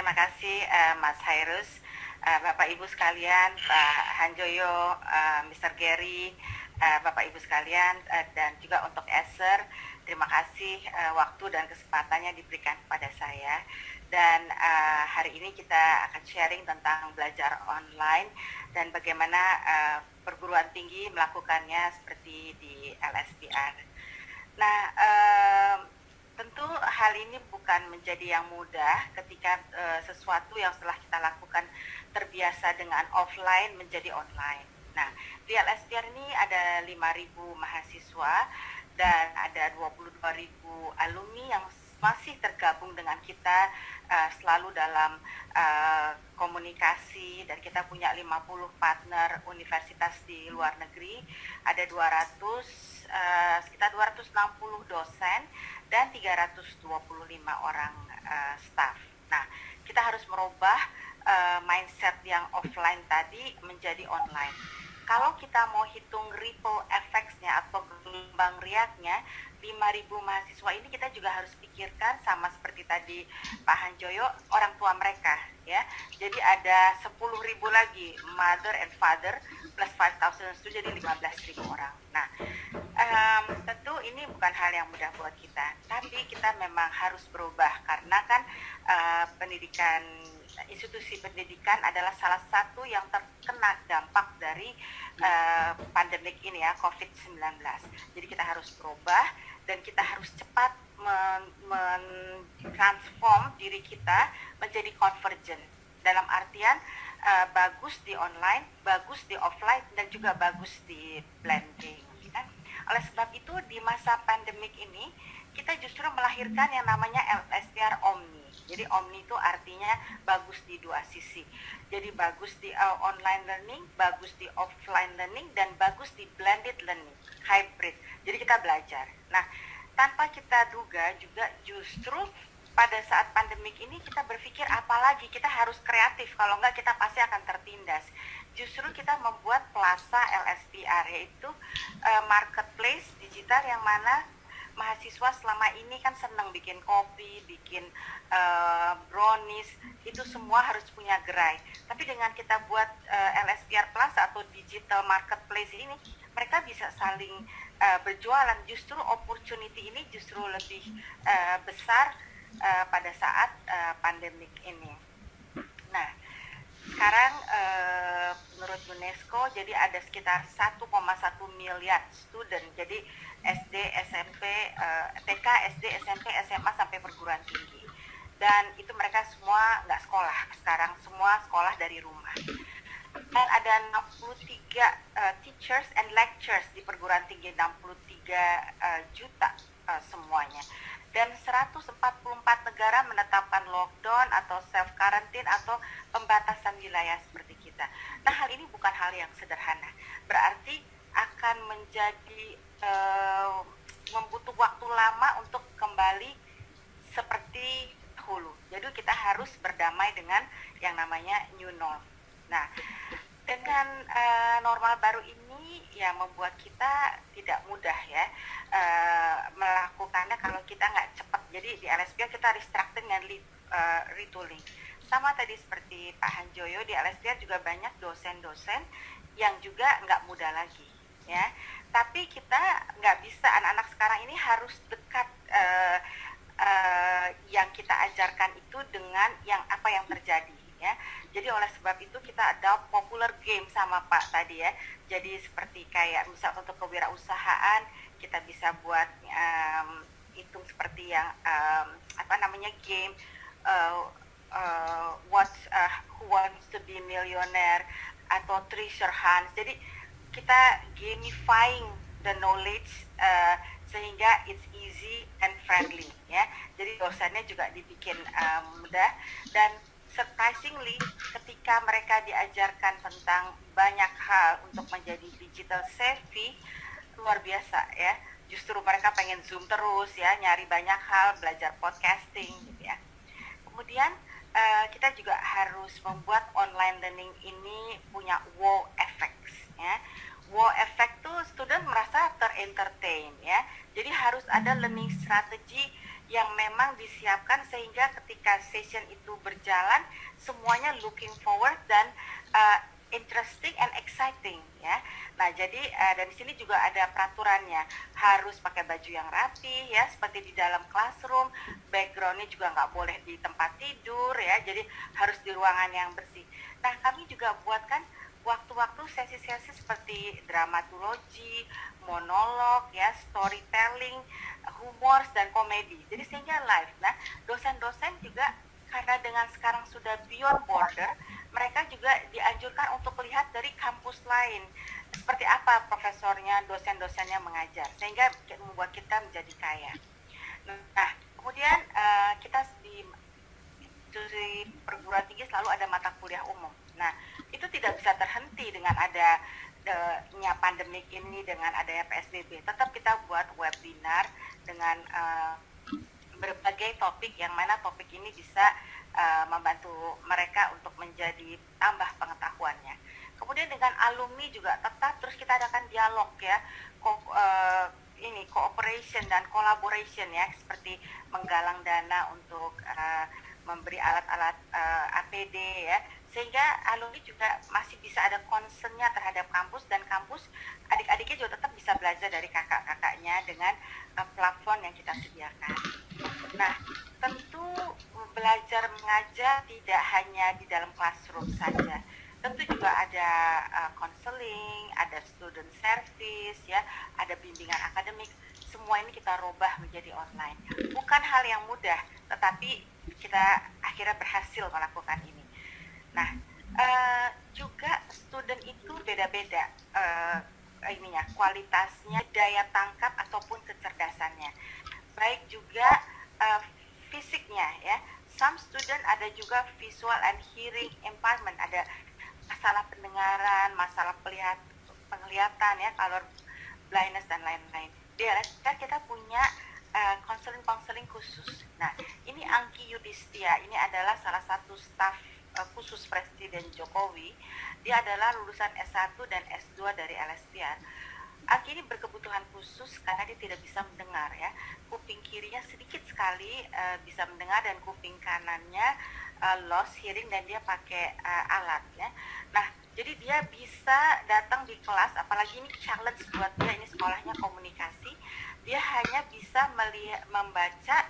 terima kasih Mas Hairus, Bapak Ibu sekalian, Pak Hanjoyo, Mr. Gary, Bapak Ibu sekalian, dan juga untuk Esther, terima kasih waktu dan kesempatannya diberikan kepada saya. Dan hari ini kita akan sharing tentang belajar online dan bagaimana perguruan tinggi melakukannya seperti di LSPR. Nah, tentu hal ini bukan menjadi yang mudah ketika sesuatu yang setelah kita lakukan terbiasa dengan offline menjadi online. Nah, di LSPR ini ada 5.000 mahasiswa dan ada 22.000 alumni yang masih tergabung dengan kita selalu dalam komunikasi, dan kita punya 50 partner universitas di luar negeri, ada sekitar 260 dosen dan 325 orang staff. Nah, kita harus merubah mindset yang offline tadi menjadi online. Kalau kita mau hitung ripple effects-nya atau gelombang riaknya, 5.000 mahasiswa ini kita juga harus pikirkan sama seperti tadi Pak Hanjoyo, orang tua mereka ya. Jadi ada 10.000 lagi mother and father plus 5,000 itu jadi 15.000 orang. Nah, tentu ini bukan hal yang mudah buat kita, tapi kita memang harus berubah karena kan institusi pendidikan adalah salah satu yang terkena dampak dari pandemik ini ya, COVID-19. Jadi kita harus berubah dan kita harus cepat transform diri kita menjadi convergent. Dalam artian bagus di online, bagus di offline, dan juga bagus di blending. Ya. Oleh sebab itu di masa pandemik ini kita justru melahirkan yang namanya LSPR Omni. Jadi Omni itu artinya bagus di dua sisi. Jadi bagus di online learning, bagus di offline learning, dan bagus di blended learning, hybrid. Jadi kita belajar. Nah, tanpa kita duga juga justru pada saat pandemik ini kita berpikir apalagi kita harus kreatif, kalau enggak kita pasti akan tertindas. Justru kita membuat Plaza LSPR, yaitu marketplace digital yang mana mahasiswa selama ini kan senang bikin kopi, bikin brownies, itu semua harus punya gerai. Tapi dengan kita buat LSPR Plaza atau digital marketplace ini, mereka bisa saling berjualan. Justru opportunity ini justru lebih besar pada saat pandemik ini. Nah, sekarang menurut UNESCO jadi ada sekitar 1,1 miliar student. Jadi SD, SMP, TK, SD, SMP, SMA sampai perguruan tinggi. Dan itu mereka semua nggak sekolah. Sekarang semua sekolah dari rumah. Dan ada 63 teachers and lecturers di perguruan tinggi, 63 juta semuanya. Dan 144 negara menetapkan lockdown atau self quarantine atau pembatasan wilayah seperti kita. Nah, hal ini bukan hal yang sederhana. Berarti akan menjadi membutuh waktu lama untuk kembali seperti dahulu. Jadi kita harus berdamai dengan yang namanya new norm. Nah, dengan normal baru ini ya membuat kita tidak mudah ya melakukannya kalau kita nggak cepat. Jadi di LSPR kita restructuring dan retooling. Sama tadi seperti Pak Hanjoyo, di LSPR juga banyak dosen-dosen yang juga nggak mudah lagi ya. Tapi kita nggak bisa, anak-anak sekarang ini harus dekat yang kita ajarkan itu dengan apa yang terjadi ya. Jadi oleh sebab itu kita ada popular game sama Pak tadi ya. Jadi seperti kayak misal untuk kewirausahaan kita bisa buat hitung seperti yang game Who Wants to Be Millionaire atau Treasure Hunt. Jadi kita gamifying the knowledge sehingga it's easy and friendly ya. Jadi dosennya juga dibikin mudah, dan surprisingly ketika mereka diajarkan tentang banyak hal untuk menjadi digital savvy, luar biasa ya. Justru mereka pengen zoom terus ya, nyari banyak hal, belajar podcasting gitu ya. Kemudian kita juga harus membuat online learning ini punya wow effects ya. Wow effect tuh student merasa ter-entertain ya. Jadi harus ada learning strategy yang memang disiapkan sehingga ketika session itu berjalan semuanya looking forward dan interesting and exciting ya. Nah jadi dan di sini juga ada peraturannya, harus pakai baju yang rapi ya seperti di dalam classroom, backgroundnya juga nggak boleh di tempat tidur ya, jadi harus di ruangan yang bersih. Nah kami juga buatkan waktu-waktu sesi-sesi seperti dramatologi, monolog ya, storytelling, humor dan komedi. Jadi sehingga live. Nah dosen-dosen juga karena dengan sekarang sudah beyond border, mereka juga dianjurkan untuk lihat dari kampus lain seperti apa profesornya, dosen-dosennya mengajar, sehingga membuat kita menjadi kaya. Nah, kemudian kita di perguruan tinggi selalu ada mata kuliah umum. Nah, itu tidak bisa terhenti dengan adanya pandemik ini, dengan adanya PSBB. Tetap kita buat webinar dengan berbagai topik yang mana topik ini bisa membantu mereka untuk menjadi tambah pengetahuannya. Kemudian dengan alumni juga tetap terus kita adakan dialog ya, cooperation dan collaboration ya, seperti menggalang dana untuk memberi alat-alat APD ya, sehingga alumni juga masih bisa ada concernnya terhadap kampus, dan kampus adik-adiknya juga tetap bisa belajar dari kakak-kakaknya dengan platform yang kita sediakan. Nah, tentu belajar mengajar tidak hanya di dalam classroom saja. Tentu juga ada counseling, ada student service, ya, ada bimbingan akademik. Semua ini kita rubah menjadi online. Bukan hal yang mudah, tetapi kita akhirnya berhasil melakukan ini. Nah, juga student itu beda-beda kualitasnya, daya tangkap ataupun kecerdasannya. Baik juga fisiknya ya. Some student ada juga visual and hearing impairment, ada masalah pendengaran, masalah penglihatan ya, color blindness dan lain-lain. Di LSPR kita punya konseling khusus. Nah, ini Angki Yudhistia, ini adalah salah satu staf khusus Presiden Jokowi. Dia adalah lulusan S1 dan S2 dari LSPR. Angki ini berkebutuhan khusus karena dia tidak bisa mendengar ya. Kuping kirinya sedikit sekali bisa mendengar, dan kuping kanannya lost hearing dan dia pakai alat ya. Nah, jadi dia bisa datang di kelas, apalagi ini challenge buat dia, ini sekolahnya komunikasi. Dia hanya bisa membaca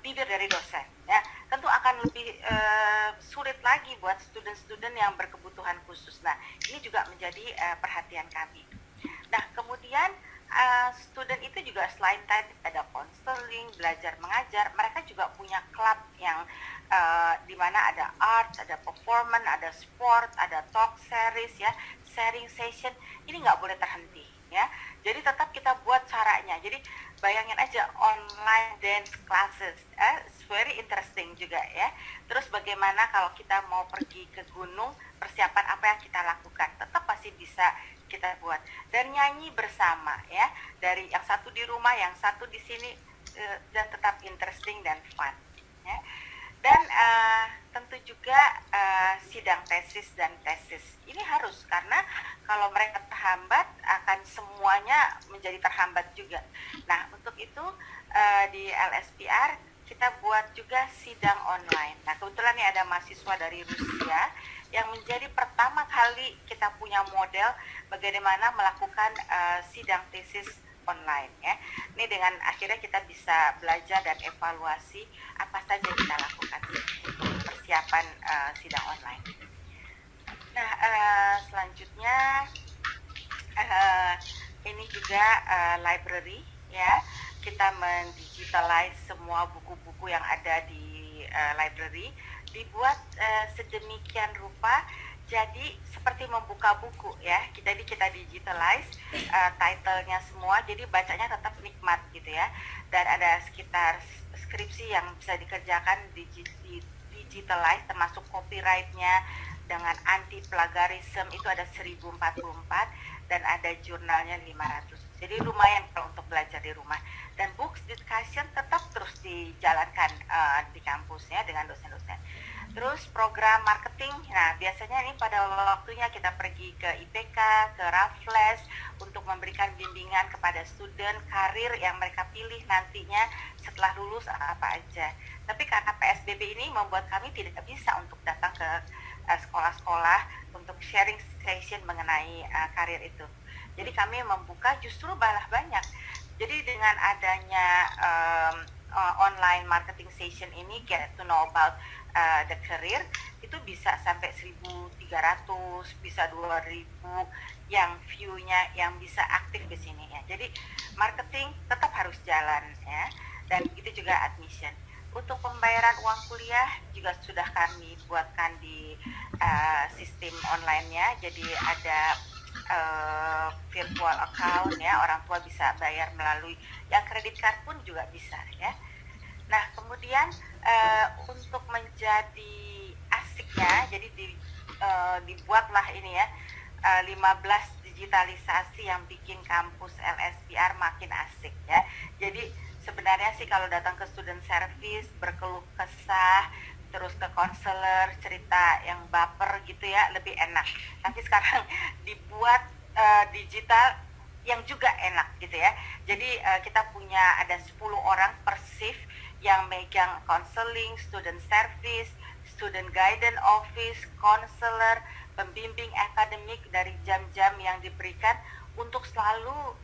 bibir dari dosen ya. Tentu akan lebih sulit lagi buat student-student yang berkebutuhan khusus. Nah, ini juga menjadi perhatian kami. Nah, kemudian student itu juga selain tadi ada counseling, belajar mengajar, mereka juga punya klub yang di mana ada art, ada performance, ada sport, ada talk series ya, sharing session. Ini nggak boleh terhenti ya. Jadi tetap kita buat caranya. Jadi bayangin aja online dance classes, it's very interesting juga ya. Terus bagaimana kalau kita mau pergi ke gunung, persiapan apa yang kita lakukan, tetap pasti bisa kita buat. Dan nyanyi bersama ya, dari yang satu di rumah, yang satu di sini, dan tetap interesting dan fun ya. Dan tentu juga sidang tesis dan tesis ini harus, karena kalau mereka terhambat akan semuanya menjadi terhambat juga. Nah, untuk itu di LSPR kita buat juga sidang online. Nah, kebetulan nih ada mahasiswa dari Rusia yang menjadi pertama kali kita punya model bagaimana melakukan sidang tesis online ya. Ini dengan akhirnya kita bisa belajar dan evaluasi apa saja yang kita lakukan untuk persiapan sidang online. Nah, selanjutnya ini juga library ya. Kita mendigitalize semua buku-buku yang ada di library, dibuat sedemikian rupa jadi seperti membuka buku ya. Jadi kita digitalize title-nya semua, jadi bacanya tetap nikmat gitu ya. Dan ada sekitar skripsi yang bisa dikerjakan di digitalize, termasuk copyright-nya dengan anti plagiarism itu ada 1044, dan ada jurnalnya 500. Jadi lumayan kalau untuk belajar di rumah. Dan books discussion tetap terus dijalankan di kampusnya dengan dosen-dosen. Terus program marketing, nah biasanya ini pada waktunya kita pergi ke IPK, ke Raffles untuk memberikan bimbingan kepada student karir yang mereka pilih nantinya setelah lulus apa aja. Tapi karena PSBB ini membuat kami tidak bisa untuk datang ke sekolah-sekolah untuk sharing session mengenai karir itu. Jadi kami membuka justru malah banyak. Jadi dengan adanya online marketing session ini, get to know about the career, itu bisa sampai 1.300, bisa 2.000 yang view-nya yang bisa aktif di sini ya. Jadi marketing tetap harus jalan ya. Dan itu juga admission. Untuk pembayaran uang kuliah juga sudah kami buatkan di sistem online-nya. Jadi ada virtual account ya, orang tua bisa bayar melalui yang kredit card pun juga bisa ya. Nah kemudian untuk menjadi asiknya, jadi dibuatlah ini ya 15 digitalisasi yang bikin kampus LSPR makin asik ya. Jadi sebenarnya sih kalau datang ke student service berkeluh kesah terus ke konselor cerita yang baper gitu ya lebih enak. Tapi sekarang dibuat digital yang juga enak gitu ya. Jadi kita punya ada 10 orang per shift yang megang counseling, student service, student guidance office, konselor, pembimbing akademik dari jam-jam yang diberikan untuk selalu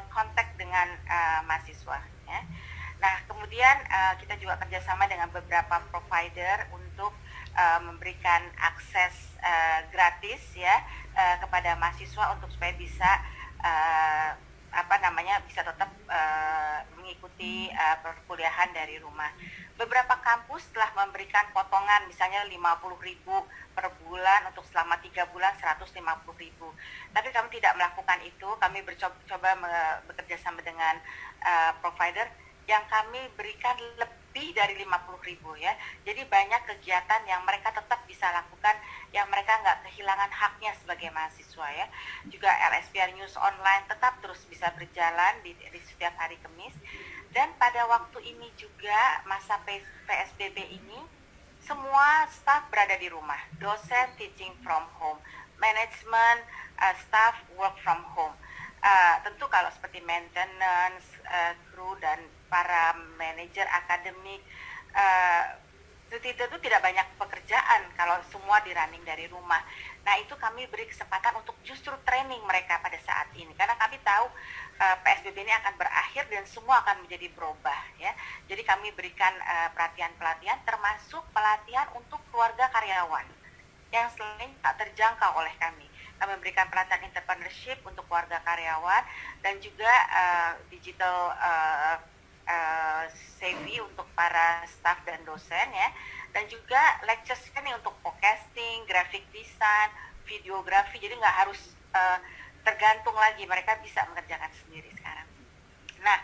kontak dengan mahasiswa ya. Nah kemudian kita juga kerjasama dengan beberapa provider untuk memberikan akses gratis ya kepada mahasiswa untuk supaya bisa bisa tetap mengikuti perkuliahan dari rumah. Beberapa kampus telah memberikan potongan misalnya 50.000 per bulan untuk selama 3 bulan 150.000. Tapi kami tidak melakukan itu. Kami coba bekerja sama dengan provider yang kami berikan lebih dari 50.000 ya. Jadi banyak kegiatan yang mereka tetap bisa lakukan, yang mereka nggak kehilangan haknya sebagai mahasiswa ya. Juga LSPR News Online tetap terus bisa berjalan di setiap hari Kamis. Dan pada waktu ini juga masa PSBB ini semua staf berada di rumah. Dosen teaching from home, manajemen staff work from home. Tentu kalau seperti maintenance, kru dan para manajer akademik itu tidak banyak pekerjaan kalau semua di running dari rumah. Nah itu kami beri kesempatan untuk justru training mereka pada saat ini karena kami tahu PSBB ini akan berakhir dan semua akan menjadi berubah ya. Jadi kami berikan pelatihan-pelatihan termasuk pelatihan untuk keluarga karyawan yang selain tak terjangkau oleh kami. Kami memberikan pelatihan entrepreneurship untuk keluarga karyawan dan juga digital savvy untuk para staff dan dosen ya, dan juga lecture nih untuk podcasting, graphic design, videografi. Jadi nggak harus tergantung lagi, mereka bisa mengerjakan sendiri sekarang. Nah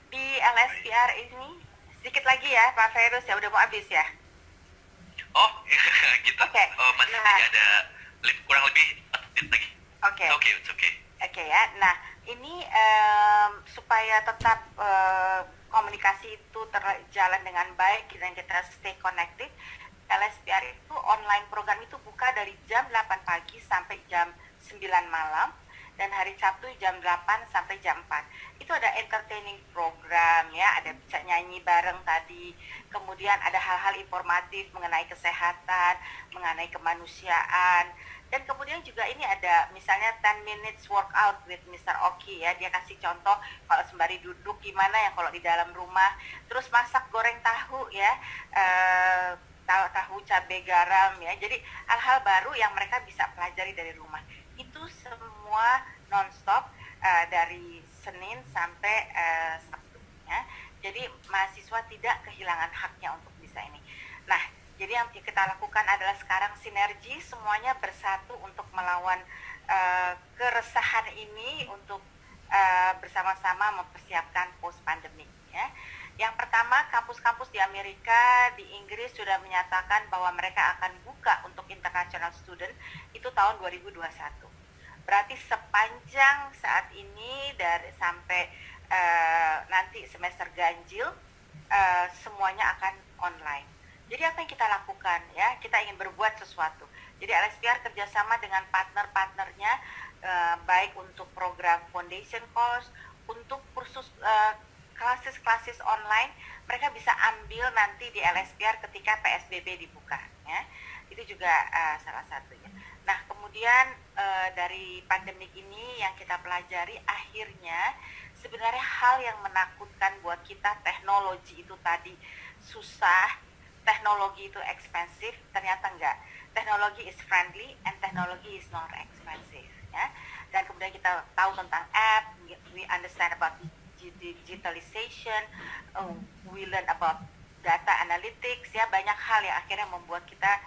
di LSPR ini sedikit lagi ya Pak Ferus ya, udah mau habis ya. Oh gitu. Okay. Masih ada kurang lebih 4 menit lagi. Oke. Oke ya. Nah ini supaya tetap komunikasi itu terjalan dengan baik dan kita stay connected, LSPR itu online program itu buka dari jam 8 pagi sampai jam 9 malam dan hari Sabtu jam 8 sampai jam 4. Itu ada entertaining program ya, ada bisa nyanyi bareng tadi, kemudian ada hal-hal informatif mengenai kesehatan, mengenai kemanusiaan. Dan kemudian juga ini ada misalnya 10 minutes workout with Mr. Oki ya. Dia kasih contoh kalau sembari duduk gimana ya kalau di dalam rumah. Terus masak goreng tahu ya, tahu cabai garam ya. Jadi hal-hal baru yang mereka bisa pelajari dari rumah. Itu semua non-stop dari Senin sampai Sabtu ya. Jadi mahasiswa tidak kehilangan haknya untuk bisa ini. Nah jadi yang kita lakukan adalah sekarang sinergi, semuanya bersatu untuk melawan keresahan ini, untuk bersama-sama mempersiapkan post pandemic ya. Yang pertama, kampus-kampus di Amerika, di Inggris sudah menyatakan bahwa mereka akan buka untuk international student itu tahun 2021. Berarti sepanjang saat ini dari sampai nanti semester ganjil semuanya akan online. Jadi apa yang kita lakukan ya? Kita ingin berbuat sesuatu. Jadi LSPR kerjasama dengan partner-partnernya, baik untuk program foundation course, untuk kursus classes online, mereka bisa ambil nanti di LSPR ketika PSBB dibuka ya. Itu juga salah satunya. Nah, kemudian dari pandemik ini yang kita pelajari, akhirnya sebenarnya hal yang menakutkan buat kita, teknologi itu tadi susah, teknologi itu expensive, ternyata enggak. Teknologi is friendly and teknologi is not expensive ya. Dan kemudian kita tahu tentang app, we understand about digitalization, we learn about data analytics ya, banyak hal yang akhirnya membuat kita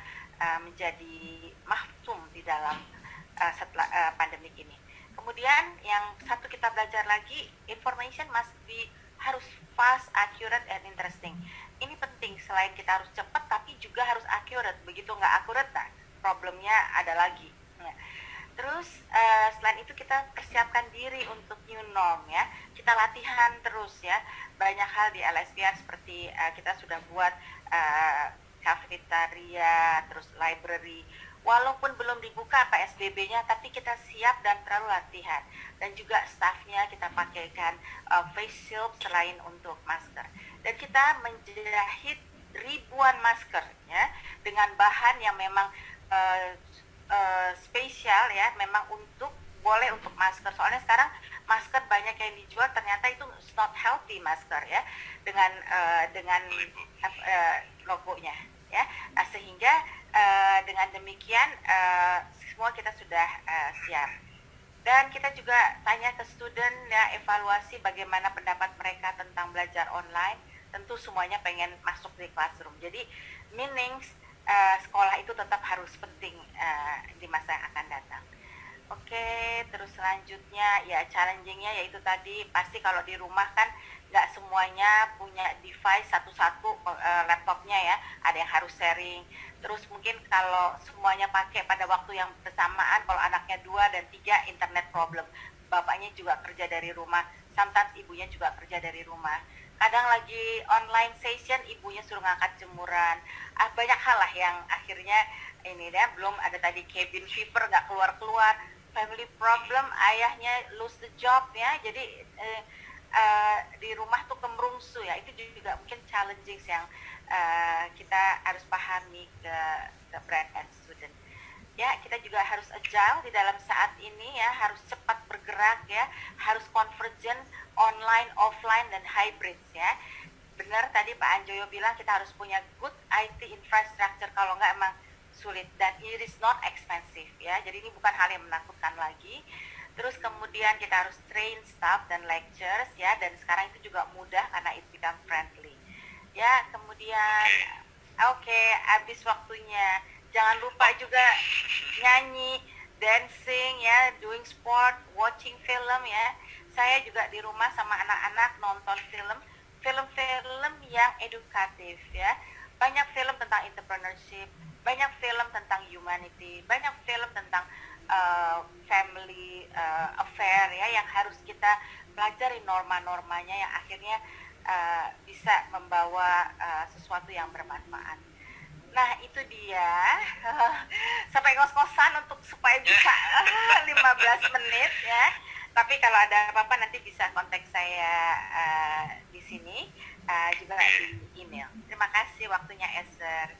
menjadi mahfum di dalam setelah pandemik ini. Kemudian yang satu kita belajar lagi, information must be harus fast, accurate, and interesting. Ini penting, selain kita harus cepat tapi juga harus accurate. Begitu nggak accurate, nah problemnya ada lagi. Nah, terus selain itu kita persiapkan diri untuk new norm ya. Kita latihan terus ya. Banyak hal di LSPR seperti kita sudah buat cafeteria, terus library. Walaupun belum dibuka PSBB-nya, tapi kita siap dan terlalu latihan. Dan juga staffnya kita pakaikan face shield selain untuk masker. Dan kita menjahit ribuan masker ya, dengan bahan yang memang spesial ya, memang boleh untuk masker. Soalnya sekarang masker banyak yang dijual ternyata itu not healthy masker ya, dengan logonya ya. Nah, sehingga dengan demikian semua kita sudah siap. Dan kita juga tanya ke student ya, evaluasi bagaimana pendapat mereka tentang belajar online. Tentu semuanya pengen masuk di classroom. Jadi meaning sekolah itu tetap harus penting di masa yang akan datang. Oke, terus selanjutnya ya challengingnya yaitu tadi, pasti kalau di rumah kan nggak semuanya punya device satu-satu laptopnya ya, ada yang harus sharing. Terus mungkin kalau semuanya pakai pada waktu yang bersamaan, kalau anaknya 2 dan 3 internet problem, bapaknya juga kerja dari rumah, sometimes ibunya juga kerja dari rumah. Kadang lagi online session, ibunya suruh ngangkat jemuran. Banyak hal lah yang akhirnya ini deh, belum ada tadi cabin fever, nggak keluar-keluar, family problem, ayahnya lose the job ya, jadi di rumah tuh kemerungsu ya. Itu juga mungkin challenges yang kita harus pahami ke brand and student ya. Kita juga harus agile di dalam saat ini ya, harus cepat bergerak ya, harus convergent online, offline, dan hybrid ya. Benar tadi Pak Anjoyo bilang kita harus punya good IT infrastructure, kalau nggak emang sulit, dan it is not expensive ya. Jadi ini bukan hal yang menakutkan lagi. Terus kemudian kita harus train staff dan lecturers ya, dan sekarang itu juga mudah karena it become friendly ya. Kemudian oke, habis waktunya. Jangan lupa juga nyanyi, dancing ya, doing sport, watching film ya. Saya juga di rumah sama anak-anak nonton film-film yang edukatif ya. Banyak film tentang entrepreneurship, banyak film tentang humanity, banyak film tentang family affair ya, yang harus kita pelajari norma-normanya yang akhirnya bisa membawa sesuatu yang bermanfaat. Nah itu dia, sampai ngos-ngosan untuk supaya bisa 15 menit ya. Tapi kalau ada apa-apa nanti bisa kontak saya di sini, juga di email. Terima kasih waktunya, Esther.